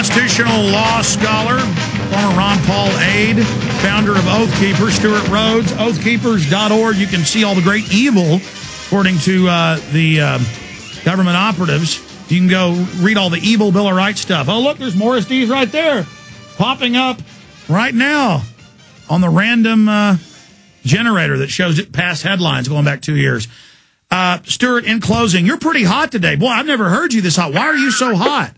constitutional law scholar, former Ron Paul aide, founder of Oath Keepers, Stewart Rhodes, oathkeepers.org. You can see all the great evil, according to the government operatives. You can go read all the evil Bill of Rights stuff. Oh, look, there's Morris D's right there, popping up right now on the random generator that shows it past headlines going back 2 years. Stewart, in closing, you're pretty hot today. Boy, I've never heard you this hot. Why are you so hot?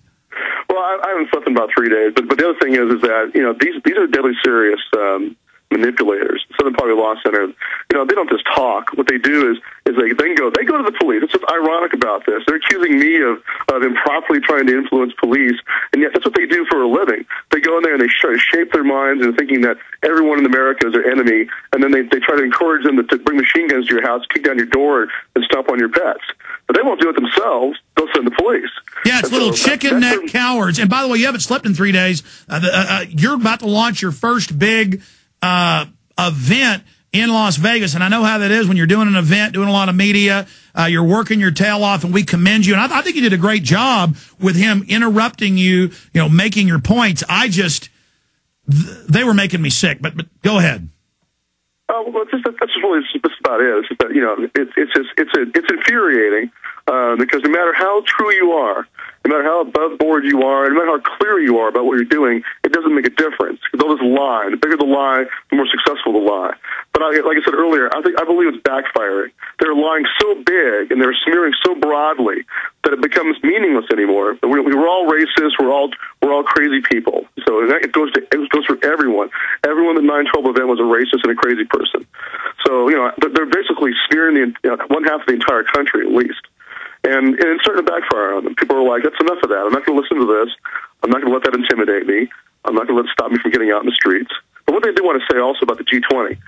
Well, I haven't slept in about 3 days, but the other thing is that, you know, these are deadly serious manipulators. Southern Poverty Law Center, you know, they don't just talk. What they do is they go to the police. It's what's ironic about this. They're accusing me of improperly trying to influence police, and yet that's what they do for a living. They go in there and they try to shape their minds into thinking that everyone in America is their enemy, and then they try to encourage them to bring machine guns to your house, kick down your door, and stomp on your pets. But they won't do it themselves. They'll send the police. Yeah, it's little chicken neck cowards. And by the way, you haven't slept in 3 days. You're about to launch your first big event in Las Vegas, and I know how that is when you're doing an event, doing a lot of media, you're working your tail off, and we commend you. And I think you did a great job with him interrupting you, you know, making your points. They were making me sick, but go ahead. Well, that's about it. It's just that, you know, it's infuriating because no matter how true you are, no matter how above board you are, no matter how clear you are about what you're doing, it doesn't make a difference. They'll just lie. The bigger the lie, the more successful the lie. But like I said earlier, I believe it's backfiring. They're lying so big and they're smearing so broadly that it becomes meaningless anymore. We're all racist. We're all crazy people. So it goes for everyone. Everyone at the 9/12 event was a racist and a crazy person. So, you know, they're basically smearing one half of the entire country at least. And it's starting to backfire on them. People are like, that's enough of that. I'm not going to listen to this. I'm not going to let that intimidate me. I'm not going to let it stop me from getting out in the streets. But what they do want to say also about the G20,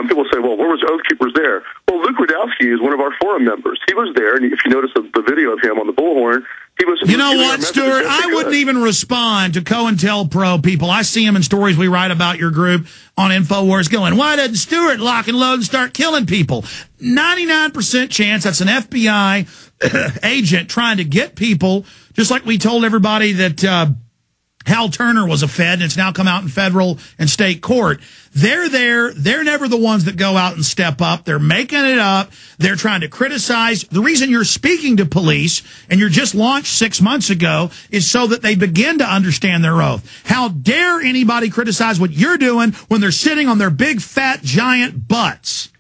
people say, well, where was Oath Keepers there? Well, Luke Rudowski is one of our forum members. He was there, and if you notice the video of him on the bullhorn, he was... You know what, Stewart? I wouldn't even respond to COINTELPRO people. I see him in stories we write about your group on InfoWars going, why doesn't Stewart lock and load and start killing people? 99% chance that's an FBI agent trying to get people, just like we told everybody that Hal Turner was a Fed, and it's now come out in federal and state court. They're there. They're never the ones that go out and step up. They're making it up. They're trying to criticize. The reason you're speaking to police, and you're just launched 6 months ago, is so that they begin to understand their oath. How dare anybody criticize what you're doing when they're sitting on their big, fat, giant butts?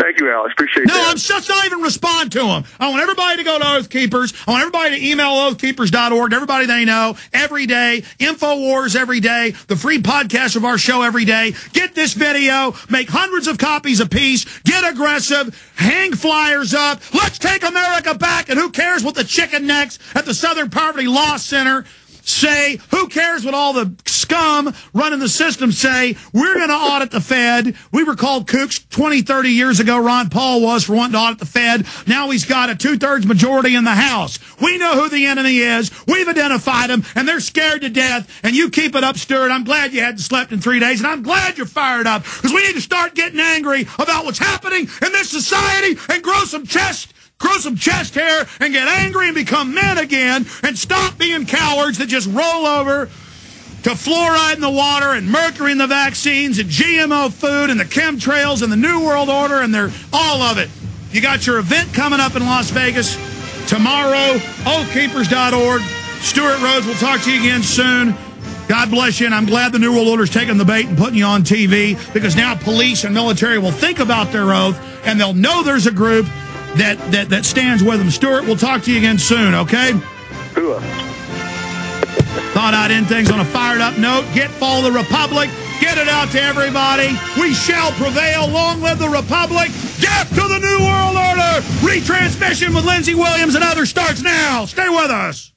Thank you, Alex. Appreciate that. No, I'm just not even respond to them. I want everybody to go to Oath Keepers. I want everybody to email oathkeepers.org, everybody they know, every day, InfoWars every day, the free podcast of our show every day. Get this video, make hundreds of copies apiece, get aggressive, hang flyers up. Let's take America back, and who cares what the chicken necks at the Southern Poverty Law Center say? Who cares what all the scum running the system say? We're going to audit the Fed. We were called kooks 20, 30 years ago. Ron Paul was for wanting to audit the Fed. Now he's got a 2/3 majority in the House. We know who the enemy is. We've identified them, and they're scared to death. And you keep it up, Stewart. I'm glad you hadn't slept in 3 days, and I'm glad you're fired up, because we need to start getting angry about what's happening in this society and grow some chest hair and get angry and become men again and stop being cowards that just roll over to fluoride in the water and mercury in the vaccines and GMO food and the chemtrails and the New World Order, and they're all of it. You got your event coming up in Las Vegas tomorrow, oathkeepers.org. Stewart Rhodes, we'll talk to you again soon. God bless you, and I'm glad the New World Order's taking the bait and putting you on TV, because now police and military will think about their oath, and they'll know there's a group that stands with them. Stewart, we'll talk to you again soon, okay? Sure. Thought I'd end things on a fired-up note. Follow the Republic. Get it out to everybody. We shall prevail. Long live the Republic. Death to the New World Order. Retransmission with Lindsey Williams and others starts now. Stay with us.